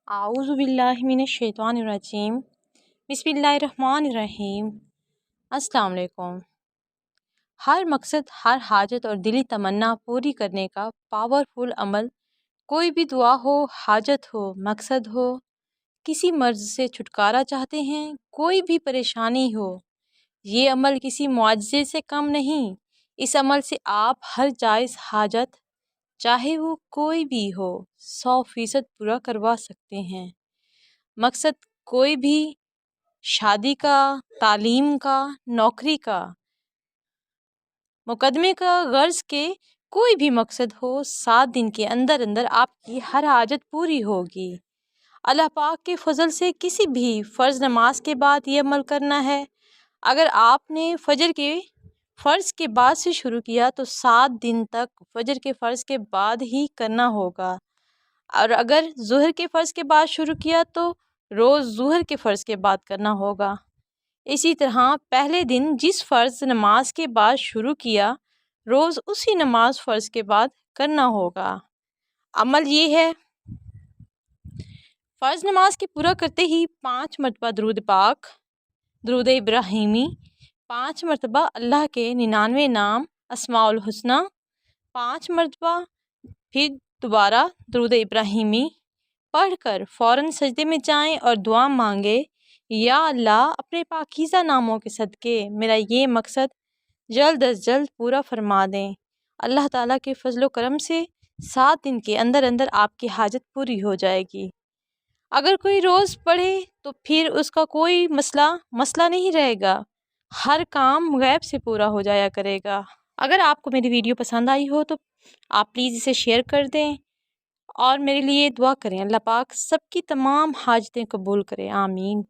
आऊज़ु बिल्लाहि मिनश्शैतानिर्रजीम बिस्मिल्लाहिर्रहमानिर्रहीम। अस्सलाम वालेकुम। हर मकसद, हर हाजत और दिली तमन्ना पूरी करने का पावरफुल अमल, कोई भी दुआ हो, हाजत हो, मकसद हो, किसी मर्ज़ से छुटकारा चाहते हैं, कोई भी परेशानी हो, ये अमल किसी मुआजिज़े से कम नहीं। इस अमल से आप हर जायज़ हाजत, चाहे वो कोई भी हो, 100% पूरा करवा सकते हैं। मकसद कोई भी, शादी का, तालीम का, नौकरी का, मुकदमे का, गर्ज के, कोई भी मकसद हो, 7 दिन के अंदर अंदर आपकी हर हाजत पूरी होगी। अल्लाह पाक के फजल से किसी भी फ़र्ज़ नमाज के बाद ये अमल करना है। अगर आपने फजर के फ़र्ज़ के बाद से शुरू किया तो 7 दिन तक फजर के फ़र्ज़ के बाद ही करना होगा, और अगर ज़ुहर के फ़र्ज़ के बाद शुरू किया तो रोज़ ज़ुहर के फ़र्ज़ के बाद करना होगा। इसी तरह पहले दिन जिस फ़र्ज़ नमाज के बाद शुरू किया, रोज़ उसी नमाज फ़र्ज़ के बाद करना होगा। अमल ये है, फ़र्ज़ नमाज के पूरा करते ही 5 मरतबा दरूद पाक, दरूद इब्राहिमी, 5 मरतबा अल्लाह के 99 नाम अस्माउल हुस्ना, 5 मरतबा फिर दोबारा दरूद इब्राहिमी पढ़कर फ़ौरन सजदे में जाएं और दुआ मांगे, या अल्लाह अपने पाकीज़ा नामों के सदक़े मेरा ये मकसद जल्द अज जल्द पूरा फरमा दें। अल्लाह ताला के फ़ज़ल व करम से 7 दिन के अंदर अंदर आपकी हाजत पूरी हो जाएगी। अगर कोई रोज़ पढ़े तो फिर उसका कोई मसला नहीं रहेगा, हर काम गैब से पूरा हो जाया करेगा। अगर आपको मेरी वीडियो पसंद आई हो तो आप प्लीज़ इसे शेयर कर दें और मेरे लिए दुआ करें। अल्लाह पाक सबकी तमाम हाजतें कबूल करें, आमीन।